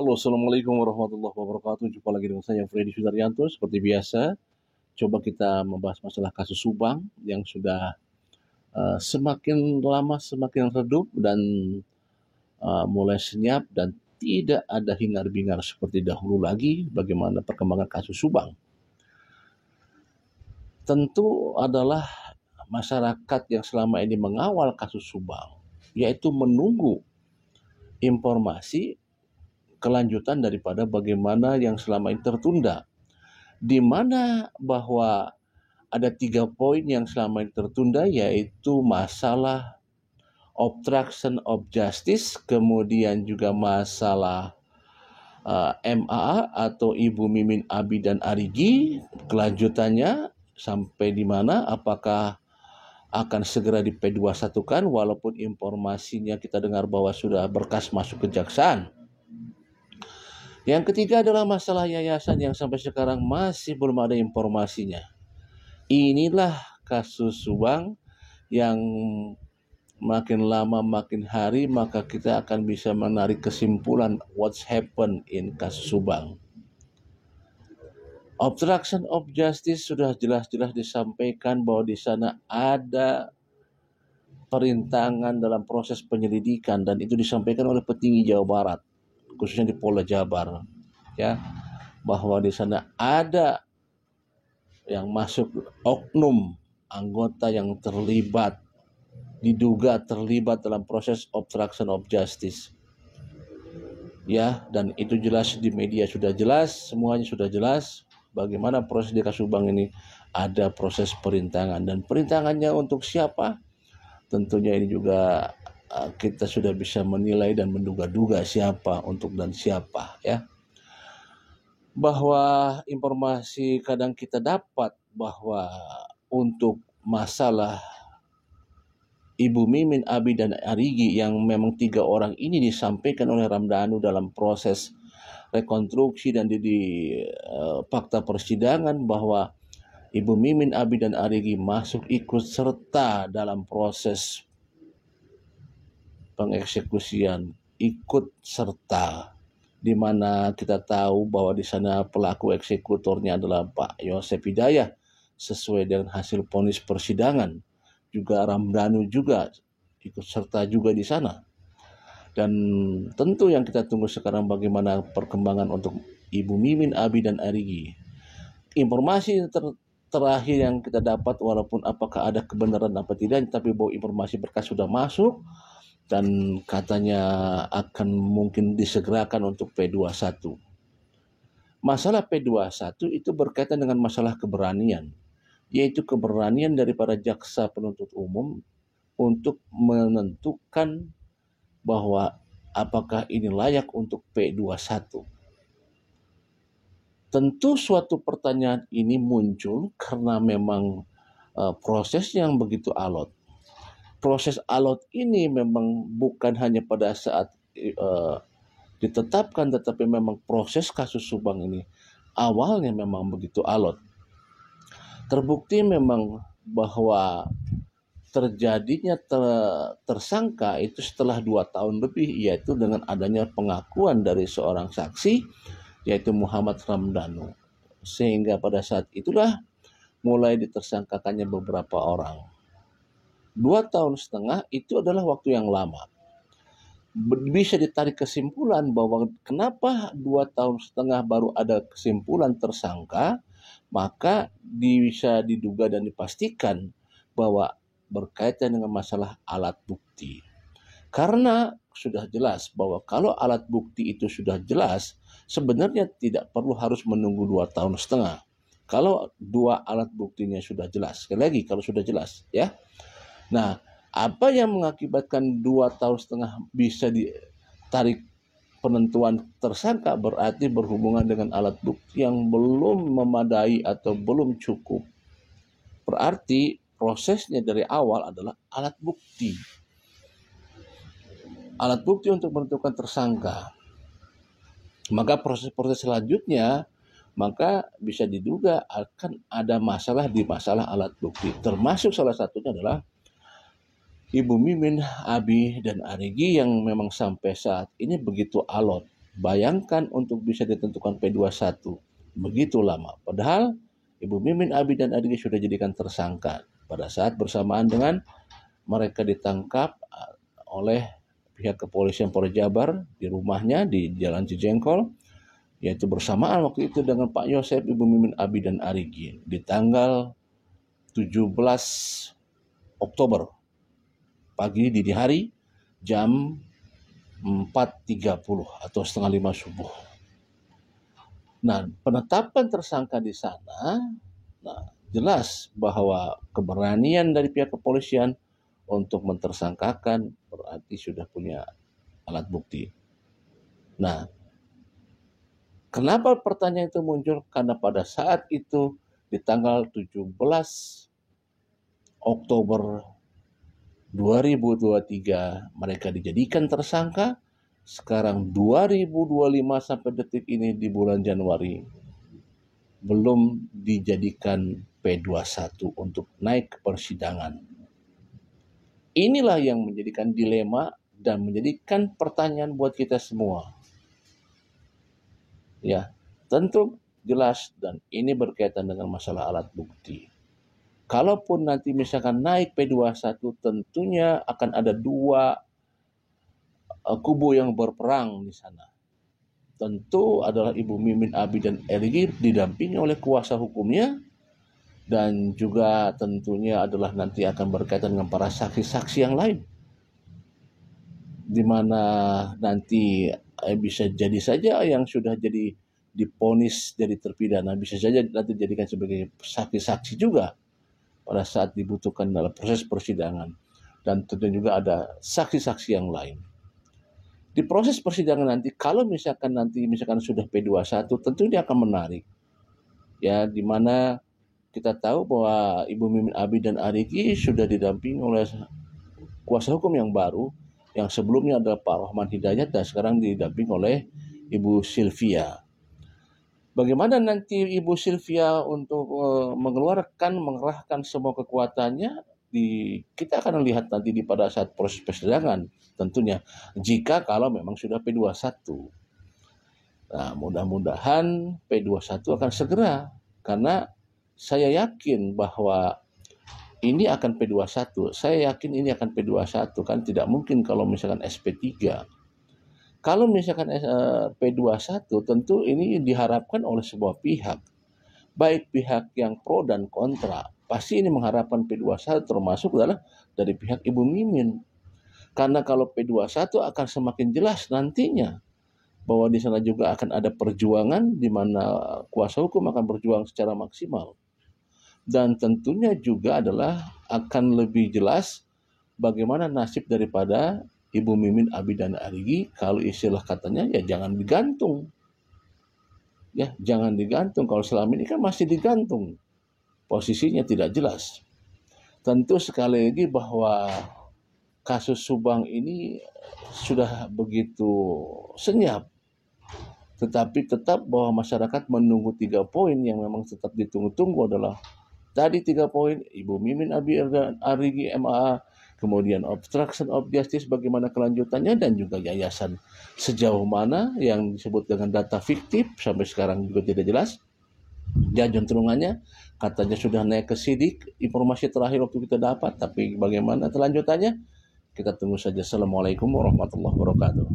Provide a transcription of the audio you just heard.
Halo, Assalamualaikum warahmatullahi wabarakatuh. Jumpa lagi dengan saya, Freddy Sudaryanto. Seperti biasa, coba kita membahas masalah kasus Subang yang sudah semakin lama semakin redup dan mulai senyap dan tidak ada hingar-bingar seperti dahulu lagi bagaimana perkembangan kasus Subang. Tentu adalah masyarakat yang selama ini mengawal kasus Subang, yaitu menunggu informasi kelanjutan daripada bagaimana yang selama ini tertunda, di mana bahwa ada 3 poin yang selama ini tertunda, yaitu masalah obstruction of justice, kemudian juga masalah MAA atau Ibu Mimin Abi dan Arigi, kelanjutannya sampai di mana, apakah akan segera di P21-kan, walaupun informasinya kita dengar bahwa sudah berkas masuk kejaksaan. Yang ketiga adalah masalah yayasan yang sampai sekarang masih belum ada informasinya. Inilah kasus Subang yang makin lama makin hari maka kita akan bisa menarik kesimpulan what's happened in kasus Subang. Obstruction of justice sudah jelas-jelas disampaikan bahwa di sana ada perintangan dalam proses penyelidikan, dan itu disampaikan oleh petinggi Jawa Barat, khususnya di Polda Jabar, ya, bahwa di sana ada yang masuk oknum anggota yang terlibat, diduga terlibat dalam proses obstruction of justice, ya, dan itu jelas di media, sudah jelas, semuanya sudah jelas bagaimana proses di kasus Subang ini. Ada proses perintangan, dan perintangannya untuk siapa? Tentunya ini juga kita sudah bisa menilai dan menduga-duga siapa untuk dan siapa, ya. Bahwa informasi kadang kita dapat bahwa untuk masalah Ibu Mimin, Abi dan Arigi yang memang 3 orang ini disampaikan oleh Ramdhanu dalam proses rekonstruksi dan di fakta persidangan, bahwa Ibu Mimin, Abi dan Arigi masuk ikut serta dalam proses pengeksekusian, ikut serta, di mana kita tahu bahwa di sana pelaku eksekutornya adalah Pak Yosef Hidayah sesuai dengan hasil vonis persidangan. Juga Ramdhanu juga ikut serta juga di sana. Dan tentu yang kita tunggu sekarang bagaimana perkembangan untuk Ibu Mimin, Abi dan Arigi. Informasi terakhir yang kita dapat, walaupun apakah ada kebenaran apa tidak, tapi bahwa informasi berkas sudah masuk dan katanya akan mungkin disegerakan untuk P21. Masalah P21 itu berkaitan dengan masalah keberanian, yaitu keberanian daripada jaksa penuntut umum untuk menentukan bahwa apakah ini layak untuk P21. Tentu suatu pertanyaan ini muncul karena memang proses yang begitu alot. Proses alot ini memang bukan hanya pada saat ditetapkan, tetapi memang proses kasus Subang ini awalnya memang begitu alot. Terbukti memang bahwa terjadinya tersangka itu setelah 2 tahun lebih, yaitu dengan adanya pengakuan dari seorang saksi, yaitu Muhammad Ramdhanu. Sehingga pada saat itulah mulai ditersangkakannya beberapa orang. 2,5 tahun itu adalah waktu yang lama. Bisa ditarik kesimpulan bahwa kenapa 2,5 tahun baru ada kesimpulan tersangka, maka bisa diduga dan dipastikan bahwa berkaitan dengan masalah alat bukti. Karena sudah jelas bahwa kalau alat bukti itu sudah jelas, sebenarnya tidak perlu harus menunggu 2,5 tahun. Kalau 2 alat buktinya sudah jelas, sekali lagi kalau sudah jelas, ya. Nah, apa yang mengakibatkan 2,5 tahun bisa ditarik penentuan tersangka, berarti berhubungan dengan alat bukti yang belum memadai atau belum cukup. Berarti prosesnya dari awal adalah alat bukti. Alat bukti untuk menentukan tersangka. Maka proses-proses selanjutnya maka bisa diduga akan ada masalah di masalah alat bukti. Termasuk salah satunya adalah Ibu Mimin, Abi dan Arigi yang memang sampai saat ini begitu alot. Bayangkan untuk bisa ditentukan P21 begitu lama. Padahal Ibu Mimin, Abi, dan Arigi sudah dijadikan tersangka pada saat bersamaan dengan mereka ditangkap oleh pihak kepolisian Polres Jabar di rumahnya di Jalan Cijengkol, yaitu bersamaan waktu itu dengan Pak Yosep, Ibu Mimin, Abi, dan Arigi di tanggal 17 Oktober pagi dini hari jam 4.30 atau setengah 5 subuh. Nah, penetapan tersangka di sana, jelas bahwa keberanian dari pihak kepolisian untuk mentersangkakan berarti sudah punya alat bukti. Nah, kenapa pertanyaan itu muncul? Karena pada saat itu di tanggal 17 Oktober 2023 mereka dijadikan tersangka. Sekarang 2025 sampai detik ini di bulan Januari belum dijadikan P21 untuk naik ke persidangan. Inilah yang menjadikan dilema dan menjadikan pertanyaan buat kita semua. Ya, tentu jelas dan ini berkaitan dengan masalah alat bukti. Kalaupun nanti misalkan naik P21, tentunya akan ada dua kubu yang berperang di sana. Tentu adalah Ibu Mimin, Abi, dan Arigi didampingi oleh kuasa hukumnya, dan juga tentunya adalah nanti akan berkaitan dengan para saksi-saksi yang lain, di mana nanti bisa jadi saja yang sudah jadi diponis jadi terpidana bisa saja nanti dijadikan sebagai saksi-saksi juga pada saat dibutuhkan dalam proses persidangan, dan tentunya juga ada saksi-saksi yang lain. Di proses persidangan nanti, kalau misalkan sudah P21, tentu dia akan menarik. Ya, di mana kita tahu bahwa Ibu Mimin, Abi, dan Arigi sudah didampingi oleh kuasa hukum yang baru, yang sebelumnya adalah Pak Rahman Hidayat dan sekarang didampingi oleh Ibu Sylvia. Bagaimana nanti Ibu Sylvia untuk mengerahkan semua kekuatannya, kita akan lihat nanti pada saat proses persidangan tentunya, jika kalau memang sudah P21. Nah, mudah-mudahan P21 akan segera, karena saya yakin bahwa ini akan P21. Saya yakin ini akan P21, kan tidak mungkin kalau misalkan SP3. Kalau misalkan P21, tentu ini diharapkan oleh sebuah pihak, baik pihak yang pro dan kontra. Pasti ini mengharapkan P21, termasuk adalah dari pihak Ibu Mimin. Karena kalau P21 akan semakin jelas nantinya bahwa di sana juga akan ada perjuangan di mana kuasa hukum akan berjuang secara maksimal. Dan tentunya juga adalah akan lebih jelas bagaimana nasib daripada Ibu Mimin, Abi, dan Arigi. Kalau istilah katanya ya jangan digantung. Ya, jangan digantung. Kalau selama ini kan masih digantung. Posisinya tidak jelas. Tentu sekali lagi bahwa kasus Subang ini sudah begitu senyap. Tetapi tetap bahwa masyarakat menunggu 3 poin yang memang tetap ditunggu-tunggu adalah tadi 3 poin, Ibu Mimin, Abi, dan Arigi MAA, kemudian obstruction of justice bagaimana kelanjutannya, dan juga yayasan sejauh mana yang disebut dengan data fiktif sampai sekarang juga tidak jelas. Dan juntrungannya katanya sudah naik ke sidik, informasi terakhir waktu kita dapat, tapi bagaimana kelanjutannya kita tunggu saja. Assalamualaikum warahmatullahi wabarakatuh.